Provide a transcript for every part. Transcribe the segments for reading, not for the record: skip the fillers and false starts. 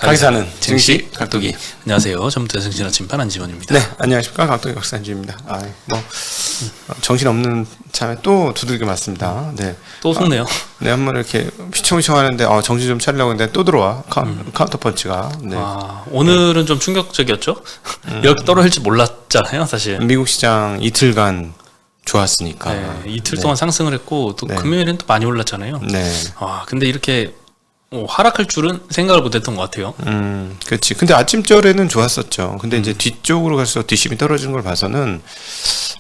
가기사는 증시 각도기. 안녕하세요. 전부터 정신 아침판 안지원입니다. 네, 안녕하십니까. 각도기 박사님입니다. 정신없는 참에 또 두들겨 맞습니다. 네. 또 속네요. 네, 한번 이렇게 휘청휘청 하는데 정신 좀 차리려고 했는데 또 들어와. 카운터 펀치가. 네. 오늘은 좀 충격적이었죠? 이렇게 떨어질 줄 몰랐잖아요, 사실. 미국 시장 이틀간 좋았으니까. 네, 이틀 동안 상승을 했고 또 금요일엔 또 많이 올랐잖아요. 네. 근데 이렇게 하락할 줄은 생각을 못했던 것 같아요. 그렇지. 근데 아침절에는 좋았었죠. 근데 이제 뒤쪽으로 갈수록 뒷심이 떨어지는 걸 봐서는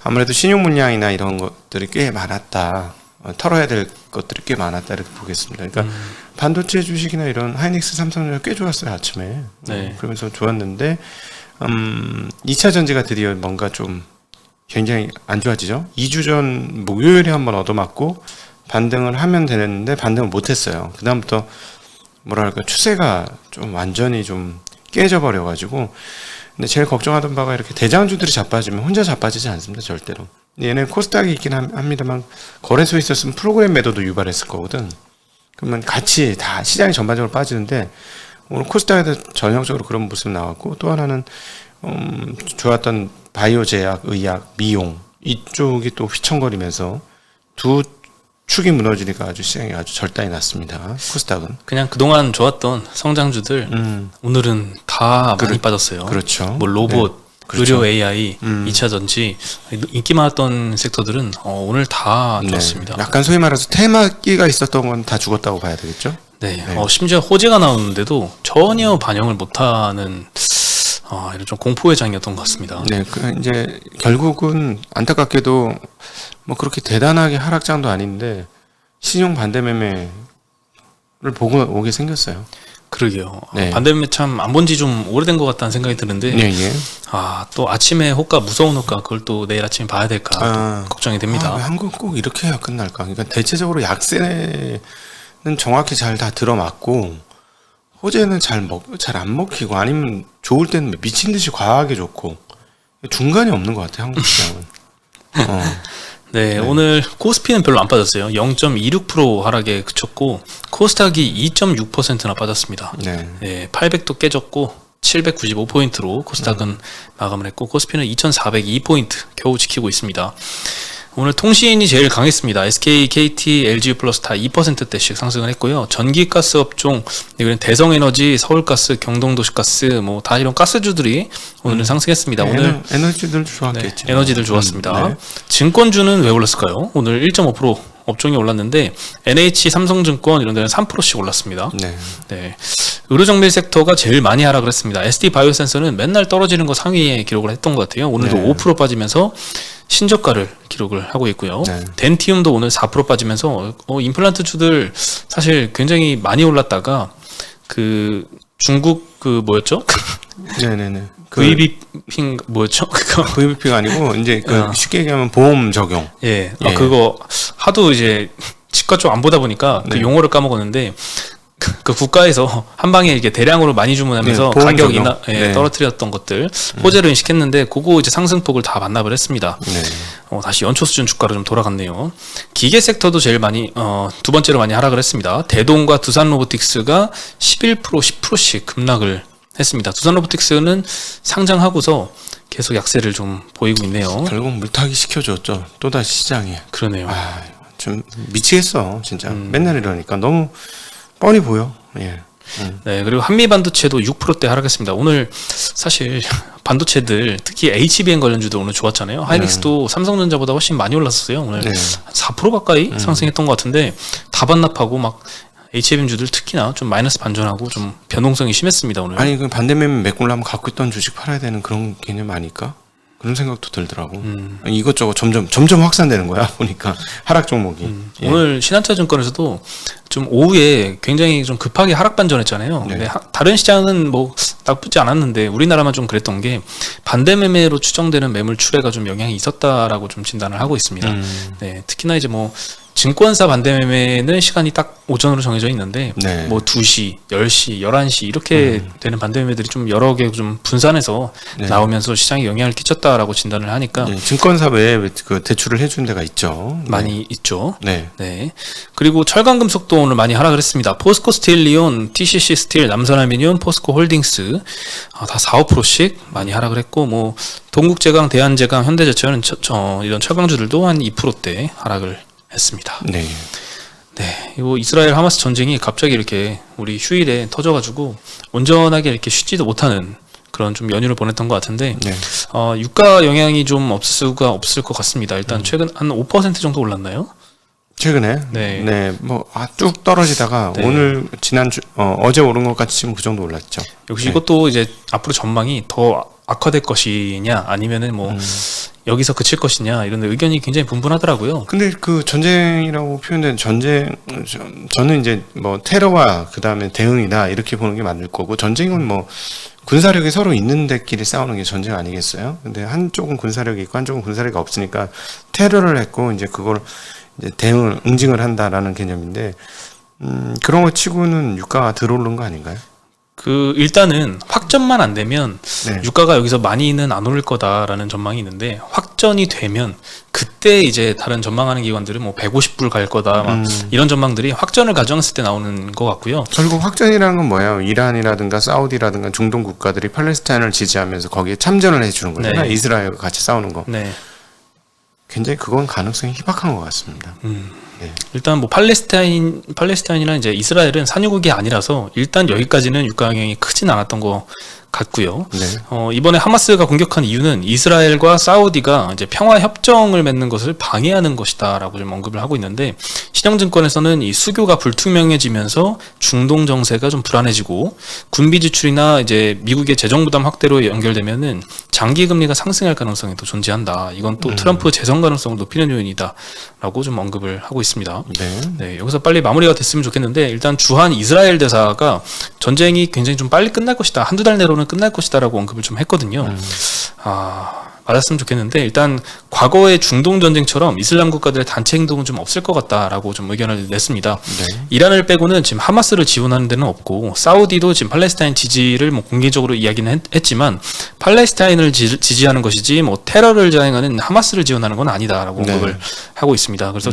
아무래도 신용 물량이나 이런 것들이 꽤 많았다. 털어야 될 것들이 꽤 많았다 이렇게 보겠습니다. 그러니까 반도체 주식이나 이런 하이닉스, 삼성전자 꽤 좋았어요 아침에. 네. 그러면서 좋았는데 2차 전지가 드디어 뭔가 좀 굉장히 안 좋아지죠. 2주 전 목요일에 한번 얻어맞고 반등을 하면 되는데 반등을 못했어요. 그 다음부터 뭐랄까 추세가 좀 완전히 좀 깨져버려가지고. 근데 제일 걱정하던 바가 이렇게 대장주들이 자빠지면 혼자 자빠지지 않습니다 절대로. 얘는 코스닥이 있긴 합니다만 거래소에 있었으면 프로그램 매도도 유발했을 거거든. 그러면 같이 다 시장이 전반적으로 빠지는데 오늘 코스닥에도 전형적으로 그런 모습 나왔고, 또 하나는 좋았던 바이오 제약, 의약, 미용 이쪽이 또 휘청거리면서 두 축이 무너지니까 아주 시장이 아주 절단이 났습니다. 코스닥은 그냥 그동안 좋았던 성장주들 오늘은 다 많이 빠졌어요. 그렇죠. 뭐 로봇, 네. 그렇죠. 의료 AI, 2차 전지 인기 많았던 섹터들은 오늘 다 좋았습니다. 약간 소위 말해서 테마기가 있었던 건 다 죽었다고 봐야 되겠죠? 네. 심지어 호재가 나오는데도 전혀 반영을 못하는 이런 좀 공포의 장이었던 것 같습니다. 네, 이제 결국은 안타깝게도 뭐 그렇게 대단하게 하락장도 아닌데 신용 반대 매매를 보고 오게 생겼어요. 그러게요. 네. 반대매매 참 안 본 지 좀 오래된 것 같다는 생각이 드는데, 또 아침에 호가, 무서운 호가, 그걸 또 내일 아침에 봐야 될까 걱정이 됩니다. 왜 한국 꼭 이렇게 해야 끝날까? 그러니까 대체적으로 약세는 정확히 잘 다 들어맞고 호재는 잘 안 먹히고, 아니면 좋을 때는 미친 듯이 과하게 좋고 중간이 없는 것 같아요 한국 시장은. 네, 오늘 코스피는 별로 안 빠졌어요. 0.26% 하락에 그쳤고 코스닥이 2.6%나 빠졌습니다. 네, 800도 깨졌고 795포인트로 코스닥은 마감을 했고 코스피는 2402포인트 겨우 지키고 있습니다. 오늘 통신이 제일 강했습니다. SK, KT, LG 플러스 다 2%대씩 상승을 했고요. 전기가스 업종, 대성에너지, 서울가스, 경동도시가스, 뭐 다 이런 가스주들이 오늘은 상승했습니다. 오늘 에너지들 좋았겠죠. 에너지들 좋았습니다. 증권주는 왜 올랐을까요? 오늘 1.5% 업종이 올랐는데 NH, 삼성증권 이런 데는 3%씩 올랐습니다. 네. 의료정밀 섹터가 제일 많이 하락을 했습니다. SD 바이오센서는 맨날 떨어지는 거 상위에 기록을 했던 것 같아요. 오늘도 5% 빠지면서 신저가를 기록을 하고 있고요. 덴티움도 오늘 4% 빠지면서 임플란트주들 사실 굉장히 많이 올랐다가 중국 뭐였죠? 네네네. VBP 뭐였죠? VBP가 아니고 이제 쉽게 얘기하면 보험 적용. 그거 하도 이제 치과 쪽 안 보다 보니까 그 용어를 까먹었는데 그 국가에서 한 방에 이렇게 대량으로 많이 주문하면서 가격이 떨어뜨렸던 것들 호재로 인식했는데 그거 이제 상승폭을 다 반납을 했습니다. 다시 연초 수준 주가로 좀 돌아갔네요. 기계 섹터도 제일 많이 두 번째로 많이 하락을 했습니다. 대동과 두산 로보틱스가 11% 10%씩 급락을 했습니다. 두산 로보틱스는 상장하고서 계속 약세를 좀 보이고 있네요. 결국 물타기 시켜줬죠. 또다시 시장에. 그러네요. 좀 미치겠어 진짜. 맨날 이러니까 너무 뻔히 보여. 네, 그리고 한미반도체도 6%대 하락했습니다. 오늘 사실 반도체들 특히 HBM 관련주도 오늘 좋았잖아요. 하이닉스도 삼성전자보다 훨씬 많이 올랐었어요. 오늘 4% 가까이 상승했던 것 같은데 다 반납하고 막 HBM주들 특히나 좀 마이너스 반전하고 좀 변동성이 심했습니다 오늘. 아니 그 반대매매 메꾸려면 갖고 있던 주식 팔아야 되는 그런 개념 아닐까? 그런 생각도 들더라고. 이것저것 점점 확산되는 거야 보니까 하락 종목이. 오늘 신한투자증권에서도 좀 오후에 굉장히 좀 급하게 하락 반전했잖아요. 근데 다른 시장은 뭐 나쁘지 않았는데 우리나라만 좀 그랬던 게 반대매매로 추정되는 매물 출회가 좀 영향이 있었다라고 좀 진단을 하고 있습니다. 특히나 이제 뭐 증권사 반대 매매는 시간이 딱 오전으로 정해져 있는데 네. 뭐 2시, 10시, 11시 이렇게 되는 반대 매매들이 좀 여러 개 좀 분산해서 네. 나오면서 시장에 영향을 끼쳤다라고 진단을 하니까 네, 증권사 외에 그 대출을 해준 데가 있죠. 많이 있죠. 네. 네. 그리고 철강 금속도 오늘 많이 하락을 했습니다. 포스코 스틸리온, TCC 스틸, 남선알미늄, 포스코 홀딩스 다 4~5%씩 많이 하락을 했고 뭐 동국제강, 대한제강, 현대제철은 이런 철강주들도 한 2%대 하락을 했습니다. 네. 네, 이 이스라엘 하마스 전쟁이 갑자기 이렇게 우리 휴일에 터져가지고 온전하게 이렇게 쉬지도 못하는 그런 좀 연휴를 보냈던 것 같은데 네. 유가 영향이 좀 없을 수가 없을 것 같습니다. 일단 최근 한 5% 정도 올랐나요? 최근에 네. 뭐 쭉 떨어지다가 네. 오늘 지난주 어제 오른 것 같이 지금 그 정도 올랐죠. 역시 네. 이것도 이제 앞으로 전망이 더 악화될 것이냐 아니면은 뭐 여기서 그칠 것이냐 이런 의견이 굉장히 분분하더라고요. 근데 그 전쟁이라고 표현된 전쟁 저는 이제 뭐 테러와 그다음에 대응이다 이렇게 보는 게 맞을 거고 전쟁은 뭐 군사력이 서로 있는 데끼리 싸우는 게 전쟁 아니겠어요? 근데 한쪽은 군사력이 있고 한쪽은 군사력이 없으니까 테러를 했고 이제 그걸 이제 응징을 한다라는 개념인데 그런 거 치고는 유가가 들어오른 거 아닌가요? 일단은 확전만 안 되면 네. 유가가 여기서 많이는 안 오를 거다라는 전망이 있는데 확전이 되면 그때 이제 다른 전망하는 기관들은 뭐 150불 갈 거다 막 이런 전망들이 확전을 가정했을 때 나오는 것 같고요. 결국 확전이라는 건 뭐예요? 이란이라든가 사우디라든가 중동 국가들이 팔레스타인을 지지하면서 거기에 참전을 해주는 거잖아요. 네. 이스라엘과 같이 싸우는 거. 네. 굉장히 그건 가능성이 희박한 것 같습니다. 네. 일단 뭐 팔레스타인이나 이제 이스라엘은 산유국이 아니라서 일단 여기까지는 유가 영향이 크진 않았던 것 같고요. 네. 이번에 하마스가 공격한 이유는 이스라엘과 사우디가 이제 평화 협정을 맺는 것을 방해하는 것이다라고 좀 언급을 하고 있는데 신영증권에서는 이 수교가 불투명해지면서 중동 정세가 좀 불안해지고 군비 지출이나 이제 미국의 재정 부담 확대로 연결되면은 장기 금리가 상승할 가능성이 더 존재한다. 이건 또 트럼프 재선 가능성을 높이는 요인이다라고 좀 언급을 하고 있습니다. 네. 네, 여기서 빨리 마무리가 됐으면 좋겠는데 일단 주한 이스라엘 대사가 전쟁이 굉장히 좀 빨리 끝날 것이다. 한두 달 내로는 끝날 것이다라고 언급을 좀 했거든요. 맞았으면 좋겠는데 일단 과거의 중동 전쟁처럼 이슬람 국가들의 단체 행동은 좀 없을 것 같다라고 좀 의견을 냈습니다. 네. 이란을 빼고는 지금 하마스를 지원하는 데는 없고 사우디도 지금 팔레스타인 지지를 뭐 공개적으로 이야기는 했지만 팔레스타인을 지지하는 것이지 뭐 테러를 자행하는 하마스를 지원하는 건 아니다라고 네. 언급을 하고 있습니다. 그래서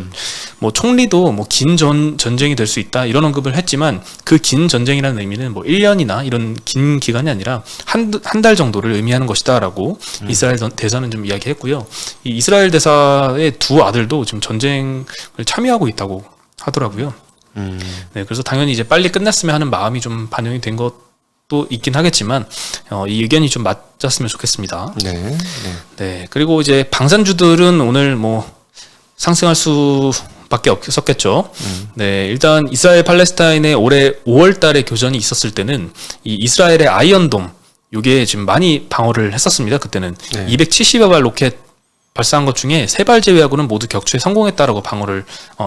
뭐 총리도 뭐 긴 전쟁이 될 수 있다 이런 언급을 했지만 그 긴 전쟁이라는 의미는 뭐 1년이나 이런 긴 기간이 아니라 한 달 정도를 의미하는 것이다라고 이스라엘 대사는 좀 이야기했고요. 이 이스라엘 대사의 두 아들도 지금 전쟁을 참여하고 있다고 하더라고요. 네, 그래서 당연히 이제 빨리 끝났으면 하는 마음이 좀 반영이 된 것도 있긴 하겠지만 이 의견이 좀 맞았으면 좋겠습니다. 네. 네. 네, 그리고 이제 방산주들은 오늘 뭐 상승할 수밖에 없었겠죠. 네, 일단 이스라엘 팔레스타인의 올해 5월달에 교전이 있었을 때는 이 이스라엘의 아이언돔 요게 지금 많이 방어를 했었습니다. 그때는 네. 270여 발 로켓 발사한 것 중에 3발 제외하고는 모두 격추에 성공했다라고 방어를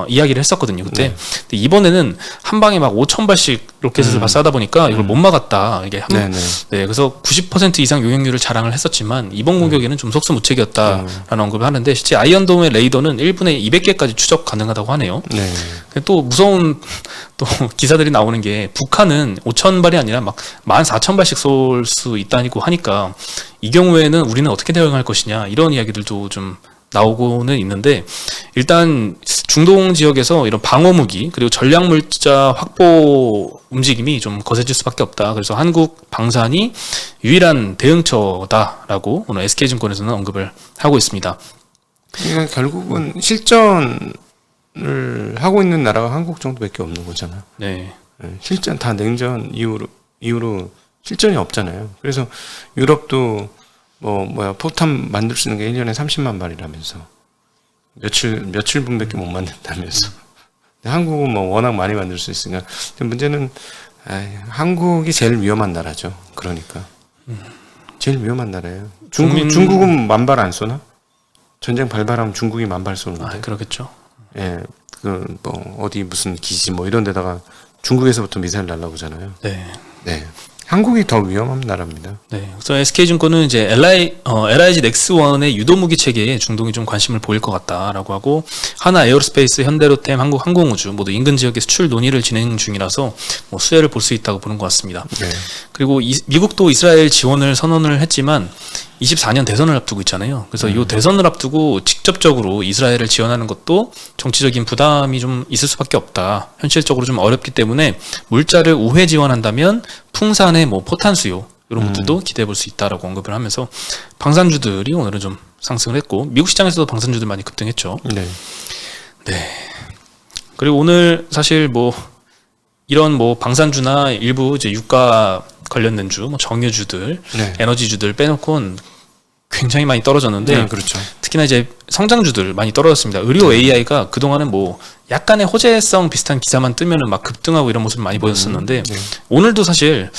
이야기를 했었거든요. 그때. 네. 근데 이번에는 한 방에 막 5,000발씩 로켓을 발사하다 보니까 이걸 못 막았다. 이게 네. 네. 네, 그래서 90% 이상 용역률을 자랑을 했었지만 이번 공격에는 좀 속수무책이었다라는 언급을 하는데 실제 아이언돔의 레이더는 1분에 200개까지 추적 가능하다고 하네요. 네. 또 무서운 또 기사들이 나오는 게 북한은 5,000발이 아니라 막 14,000발씩 쏠 수 있다고 하니까 이 경우에는 우리는 어떻게 대응할 것이냐 이런 이야기들도 좀 나오고는 있는데 일단 중동 지역에서 이런 방어무기 그리고 전략물자 확보 움직임이 좀 거세질 수밖에 없다. 그래서 한국 방산이 유일한 대응처다라고 오늘 SK증권에서는 언급을 하고 있습니다. 그러니까 결국은 실전을 하고 있는 나라가 한국 정도밖에 없는 거잖아요. 네. 실전 다 냉전 이후로 실전이 없잖아요. 그래서 유럽도 포탄 만들 수 있는 게 1년에 30만 발이라면서 며칠 분밖에 못 만든다면서. 근데 한국은 뭐 워낙 많이 만들 수 있으니까. 근데 문제는 한국이 제일 위험한 나라죠. 그러니까 제일 위험한 나라예요. 중국은 만발 안 쏘나? 전쟁 발발하면 중국이 만발 쏘는데. 그렇겠죠. 예, 어디 무슨 기지 이런 데다가 중국에서부터 미사일 날라오잖아요. 네. 네. 한국이 더 위험한 나라입니다. 네. 그래서 SK증권은 이제 LIG 넥스원의 유도무기 체계에 중동이 좀 관심을 보일 것 같다라고 하고, 하나 에어로스페이스, 현대로템, 한국항공우주 모두 인근 지역에 수출 논의를 진행 중이라서 뭐 수혜를 볼 수 있다고 보는 것 같습니다. 네. 그리고 미국도 이스라엘 지원을 선언을 했지만 24년 대선을 앞두고 있잖아요. 그래서 이 대선을 앞두고 직접적으로 이스라엘을 지원하는 것도 정치적인 부담이 좀 있을 수밖에 없다. 현실적으로 좀 어렵기 때문에 물자를 우회 지원한다면 풍산의 뭐 포탄 수요 이런 것들도 기대해 볼 수 있다라고 언급을 하면서 방산주들이 오늘은 좀 상승을 했고, 미국 시장에서도 방산주들 많이 급등했죠. 네. 네. 그리고 오늘 사실 뭐 이런 뭐 방산주나 일부 이제 유가 관련된 주, 뭐 정유주들, 네. 에너지주들 빼놓고는 굉장히 많이 떨어졌는데, 네, 그렇죠. 특히나 이제 성장주들 많이 떨어졌습니다. 의료 AI가 그동안은 뭐 약간의 호재성 비슷한 기사만 뜨면은 막 급등하고 이런 모습을 많이 보였었는데, 네. 오늘도 사실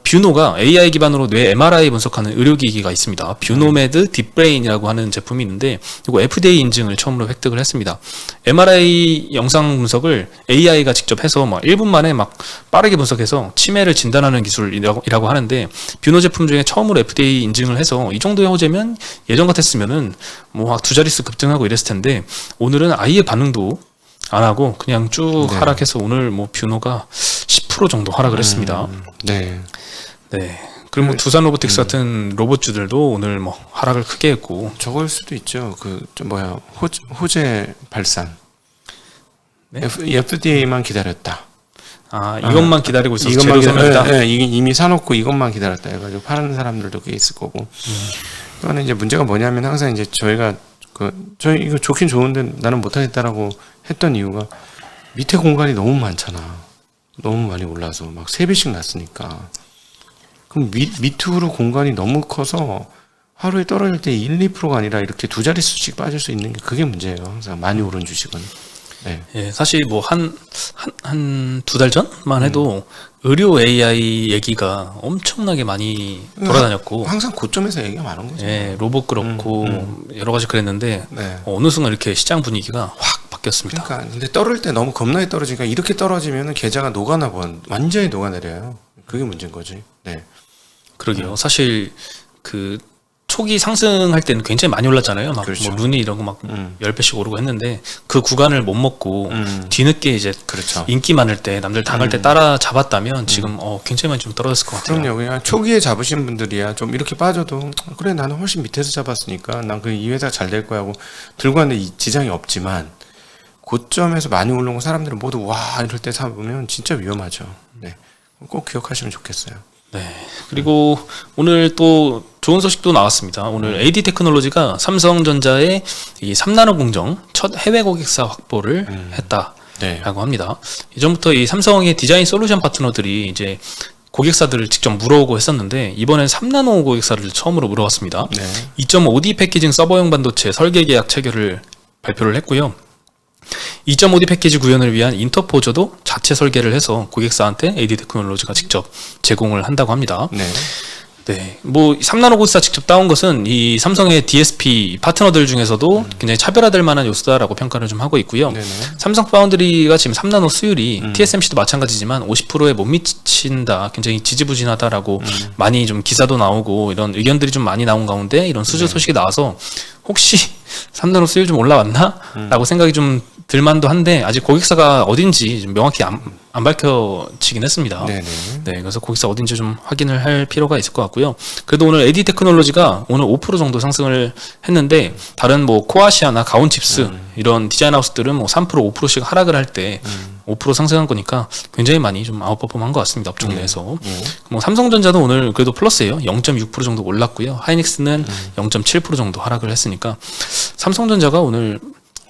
뷰노가 AI 기반으로 뇌 MRI 분석하는 의료기기가 있습니다. 뷰노메드 딥브레인이라고 하는 제품이 있는데, 이거 FDA 인증을 처음으로 획득을 했습니다. MRI 영상 분석을 AI가 직접 해서 막 1분 만에 막 빠르게 분석해서 치매를 진단하는 기술이라고 하는데, 뷰노 제품 중에 처음으로 FDA 인증을 해서 이 정도의 호재면 예전 같았으면은 뭐 두 자릿수 급등하고 이랬을 텐데, 오늘은 아예 반응도 안 하고 그냥 쭉 네. 하락해서 오늘 뭐 뷰노가 10% 정도 하락을 했습니다. 네. 네. 그리고 뭐 두산 로보틱스 같은 로봇주들도 오늘 뭐 하락을 크게 했고. 저걸 수도 있죠. 호재 발산. 네? FDA만 기다렸다. 이것만 기다리고 있어서 이것만 재료 선이다. 네, 이미 사놓고 이것만 기다렸다 해가지고 파는 사람들도 꽤 있을 거고. 그거는 이제 문제가 뭐냐면, 항상 이제 저희가 저희 이거 좋긴 좋은데 나는 못하겠다라고 했던 이유가, 밑에 공간이 너무 많잖아. 너무 많이 올라서 막 3배씩 났으니까. 그럼 밑으로 공간이 너무 커서 하루에 떨어질 때 1, 2%가 아니라 이렇게 두 자릿수씩 빠질 수 있는 게 그게 문제예요. 항상 많이 오른 주식은. 네. 예, 사실 뭐 한 두 달 전만 해도 의료 AI 얘기가 엄청나게 많이 돌아다녔고, 항상 고점에서 얘기가 많은 거죠. 예, 로봇 그렇고 여러 가지 그랬는데, 네. 어느 순간 이렇게 시장 분위기가 확 바뀌었습니다. 그러니까 근데 떨어질 때 너무 겁나게 떨어지니까, 이렇게 떨어지면은 계좌가 완전히 녹아내려요. 그게 문제인 거지. 네. 그러게요. 사실 그 초기 상승할 때는 굉장히 많이 올랐잖아요. 막 그렇죠. 뭐 루니 이런 거 막 10배씩 오르고 했는데, 그 구간을 못 먹고 뒤늦게 이제 그렇죠. 인기 많을 때 남들 다 갈 때 따라 잡았다면 지금 굉장히 많이 좀 떨어졌을 것 같아요. 그럼요. 그냥 초기에 잡으신 분들이야 좀 이렇게 빠져도, 그래 나는 훨씬 밑에서 잡았으니까 난 이 회사 잘 될 거야 하고 들고 왔는데 지장이 없지만, 고점에서 많이 올라온 거 사람들은 모두 와 이럴 때 사보면 진짜 위험하죠. 네. 꼭 기억하시면 좋겠어요. 네. 그리고 오늘 또 좋은 소식도 나왔습니다. 오늘 AD 테크놀로지가 삼성전자의 이 3나노 공정 첫 해외 고객사 확보를 했다라고 네. 합니다. 이전부터 이 삼성의 디자인 솔루션 파트너들이 이제 고객사들을 직접 물어오고 했었는데, 이번엔 3나노 고객사를 처음으로 물어왔습니다. 네. 2.5D 패키징 서버용 반도체 설계 계약 체결을 발표를 했고요. 2.5D 패키지 구현을 위한 인터포저도 자체 설계를 해서 고객사한테 AD 테크놀로지가 직접 제공을 한다고 합니다. 네. 네, 뭐 3나노 고객사 직접 따온 것은 이 삼성의 DSP 파트너들 중에서도 굉장히 차별화될 만한 요소다라고 평가를 좀 하고 있고요. 네네. 삼성 파운드리가 지금 3나노 수율이 TSMC도 마찬가지지만 50%에 못 미친다, 굉장히 지지부진하다라고 많이 좀 기사도 나오고 이런 의견들이 좀 많이 나온 가운데, 이런 수주 소식이 나와서 혹시 3나노 수율 좀 올라왔나? 라고 생각이 좀 들만도 한데, 아직 고객사가 어딘지 좀 명확히 안 밝혀지긴 했습니다. 네네. 네, 그래서 고객사 어딘지 좀 확인을 할 필요가 있을 것 같고요. 그래도 오늘 AD 테크놀로지가 오늘 5% 정도 상승을 했는데, 다른 뭐 코아시아나 가온칩스 이런 디자인 하우스들은 뭐 3%, 5%씩 하락을 할 때 5% 상승한 거니까 굉장히 많이 좀 아웃퍼폼한 것 같습니다. 업종 내에서. 뭐 삼성전자도 오늘 그래도 플러스예요. 0.6% 정도 올랐고요. 하이닉스는 0.7% 정도 하락을 했으니까, 삼성전자가 오늘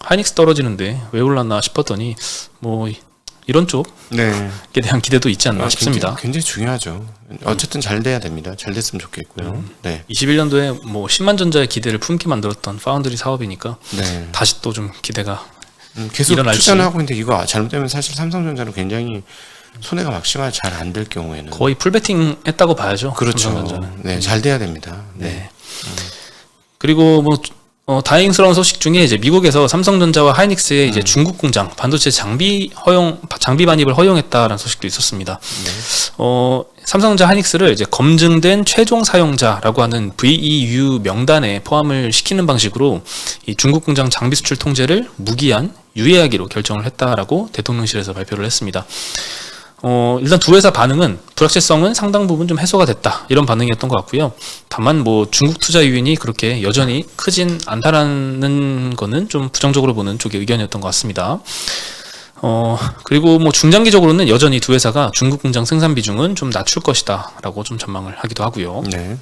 하이닉스 떨어지는데 왜 올랐나 싶었더니 뭐 이런 쪽에 네. 대한 기대도 있지 않나 싶습니다. 굉장히 중요하죠. 어쨌든 잘 돼야 됩니다. 잘 됐으면 좋겠고요. 네. 21년도에 뭐 10만 전자의 기대를 품게 만들었던 파운드리 사업이니까 네. 다시 또 좀 기대가 계속 일어날지. 투자를 하고 있는데, 이거 잘못되면 사실 삼성전자는 굉장히 손해가 막심하게 잘 안 될 경우에는 거의 풀베팅 했다고 봐야죠. 그렇죠. 삼성전자는. 네, 잘 돼야 됩니다. 네. 네. 그리고 뭐 다행스러운 소식 중에 이제 미국에서 삼성전자와 하이닉스의 이제 중국 공장 반도체 장비 반입을 허용했다라는 소식도 있었습니다. 삼성전자 하이닉스를 이제 검증된 최종 사용자라고 하는 VEU 명단에 포함을 시키는 방식으로 이 중국 공장 장비 수출 통제를 무기한 유예하기로 결정을 했다라고 대통령실에서 발표를 했습니다. 일단 두 회사 반응은 불확실성은 상당 부분 좀 해소가 됐다 이런 반응이었던 것 같고요. 다만 뭐 중국 투자 유인이 그렇게 여전히 크진 않다라는 거는 좀 부정적으로 보는 쪽의 의견이었던 것 같습니다. 그리고 뭐 중장기적으로는 여전히 두 회사가 중국 공장 생산 비중은 좀 낮출 것이다라고 좀 전망을 하기도 하고요. 네.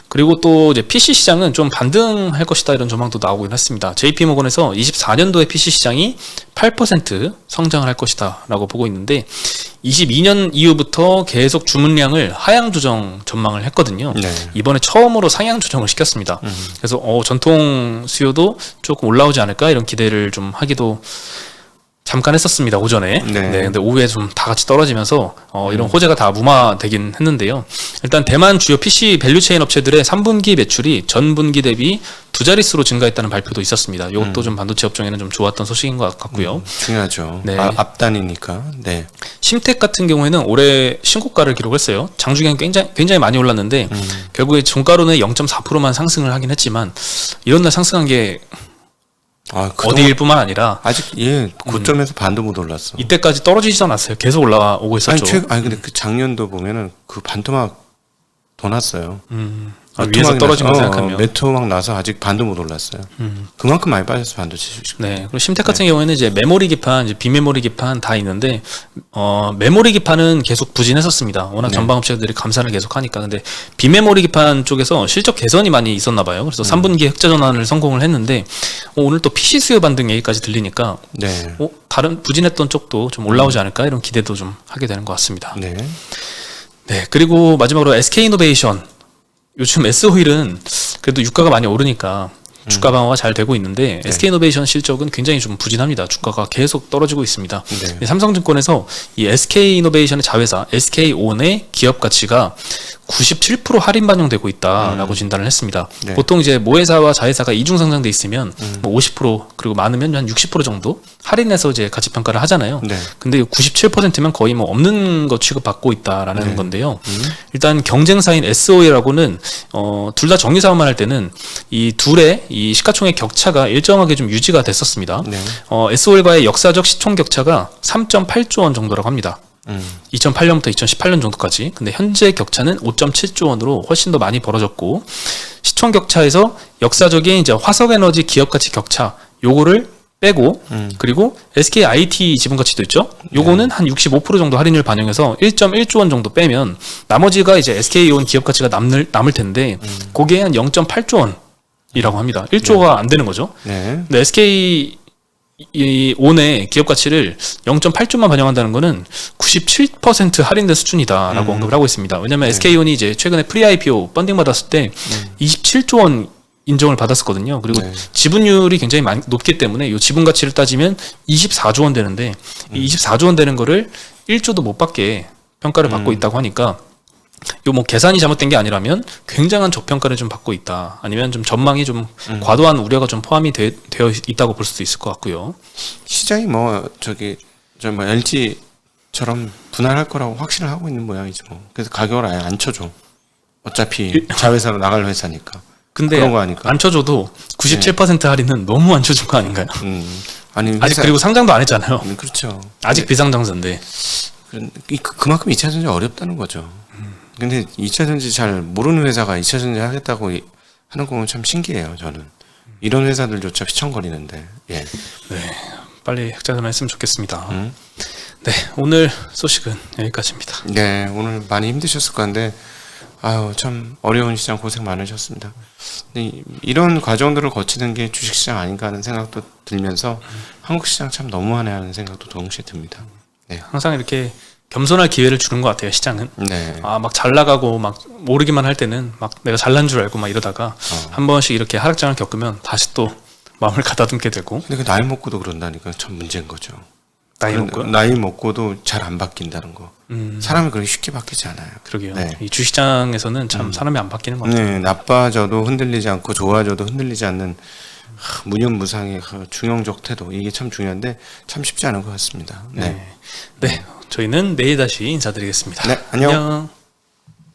그리고 또 이제 PC 시장은 좀 반등할 것이다 이런 전망도 나오긴 했습니다. JP모건에서 24년도에 PC 시장이 8% 성장을 할 것이다라고 보고 있는데 22년 이후부터 계속 주문량을 하향 조정 전망을 했거든요. 네. 이번에 처음으로 상향 조정을 시켰습니다. 그래서 전통 수요도 조금 올라오지 않을까 이런 기대를 좀 하기도 잠깐 했었습니다, 오전에. 네. 근데 오후에 좀 다 같이 떨어지면서 이런 호재가 다 무마되긴 했는데요. 일단 대만 주요 PC 밸류체인 업체들의 3분기 매출이 전분기 대비 두 자릿수로 증가했다는 발표도 있었습니다. 이것도 좀 반도체 업종에는 좀 좋았던 소식인 것 같고요. 중요하죠. 네. 앞단이니까. 네. 심텍 같은 경우에는 올해 신고가를 기록했어요. 장중에는 굉장히 많이 올랐는데 결국에 종가로는 0.4%만 상승을 하긴 했지만 이런 날 상승한 게 어디일 뿐만 아니라 아직 고점에서 반도 못 올랐어. 이때까지 떨어지지도 않았어요. 계속 올라오고 있었죠. 근데 그 작년도 보면은 그 반토막 더 났어요. 위에서 떨어진 거 생각하면 메토막 나서 아직 반도 못 올랐어요. 그만큼 많이 빠져서 반도체 주식. 네. 그리고 심텍 같은 경우에는 이제 메모리 기판, 이제 비메모리 기판 다 있는데 메모리 기판은 계속 부진했었습니다. 워낙 전방 업체들이 감산을 계속 하니까. 근데 비메모리 기판 쪽에서 실적 개선이 많이 있었나 봐요. 그래서 3분기에 흑자 전환을 성공을 했는데 오늘 또 PC 수요 반등 얘기까지 들리니까 네. 다른 부진했던 쪽도 좀 올라오지 않을까 이런 기대도 좀 하게 되는 것 같습니다. 네. 네. 그리고 마지막으로 SK이노베이션. 요즘 S-오일은 그래도 유가가 많이 오르니까 주가 방어가 잘 되고 있는데 SK이노베이션 실적은 굉장히 좀 부진합니다. 주가가 계속 떨어지고 있습니다. 네. 삼성증권에서 이 SK이노베이션의 자회사 SK온의 기업 가치가 97% 할인 반영되고 있다라고 진단을 했습니다. 네. 보통 이제 모회사와 자회사가 이중 상장돼 있으면 뭐 50% 그리고 많으면 한 60% 정도 할인해서 이제 가치 평가를 하잖아요. 네. 근데 97%면 거의 뭐 없는 거 취급받고 있다라는 네. 건데요. 일단 경쟁사인 S-오일하고는 둘 다 정유 사업만 할 때는 이 둘의 이 시가총액 격차가 일정하게 좀 유지가 됐었습니다. 네. S-오일과의 역사적 시총 격차가 3.8조 원 정도라고 합니다. 2008년부터 2018년 정도까지. 근데 현재 격차는 5.7조 원으로 훨씬 더 많이 벌어졌고 시총 격차에서 역사적인 이제 화석에너지 기업 가치 격차 요거를 빼고 그리고 SK IT 지분 가치도 있죠. 요거는 한 65% 정도 할인을 반영해서 1.1조 원 정도 빼면 나머지가 이제 SK온 기업 가치가 남을 텐데 그게 한 0.8조 원이라고 합니다. 1조가 안 되는 거죠. 네. 근데 SK 이 온의 기업 가치를 0.8조만 반영한다는 거는 97% 할인된 수준이다라고 언급을 하고 있습니다. 왜냐하면 SK온이 이제 최근에 프리 IPO 펀딩 받았을 때 27조 원 인정을 받았었거든요. 그리고 지분율이 굉장히 높기 때문에 이 지분 가치를 따지면 24조 원 되는데 이 24조 원 되는 거를 1조도 못 받게 평가를 받고 있다고 하니까 요 뭐 계산이 잘못된 게 아니라면 굉장한 저평가를 좀 받고 있다. 아니면 좀 전망이 좀 과도한 우려가 좀 포함이 되어 있다고 볼 수도 있을 것 같고요. 시장이 LG처럼 분할할 거라고 확신을 하고 있는 모양이지 뭐. 그래서 가격을 아예 안 쳐줘. 어차피 자회사로 나갈 회사니까. 근데 그런 거 아닐까? 안 쳐줘도 97% 할인은 너무 안 쳐준 거 아닌가요? 아니 아직 그리고 상장도 안 했잖아요. 그렇죠. 아직 비상장사인데. 그만큼 2차 전지 어렵다는 거죠. 근데 2차 전지 잘 모르는 회사가 2차 전지 하겠다고 하는 거는 참 신기해요. 저는 이런 회사들조차 휘청거리는데. 예. 네, 빨리 흑자 전환했으면 좋겠습니다. 네, 오늘 소식은 여기까지입니다. 네, 오늘 많이 힘드셨을 건데 참 어려운 시장 고생 많으셨습니다. 근데 이런 과정들을 거치는 게 주식시장 아닌가 하는 생각도 들면서 한국 시장 참 너무하네 하는 생각도 동시에 듭니다. 네. 항상 이렇게 겸손할 기회를 주는 것 같아요. 시장은. 네. 막 잘 나가고 막 모르기만 할 때는 막 내가 잘난 줄 알고 막 이러다가 한 번씩 이렇게 하락장을 겪으면 다시 또 마음을 가다듬게 되고. 근데 그 나이 먹고도 그런다니까 참 문제인 거죠. 나이 먹고요? 나이 먹고도 잘 안 바뀐다는 거. 사람이 그렇게 쉽게 바뀌지 않아요. 그러게요. 네. 이 주식장에서는 참 사람이 안 바뀌는 것 같아요. 네, 나빠져도 흔들리지 않고 좋아져도 흔들리지 않는 무념무상의 중형적 태도, 이게 참 중요한데 참 쉽지 않은 것 같습니다. 네, 네. 저희는 내일 다시 인사드리겠습니다. 네, 안녕.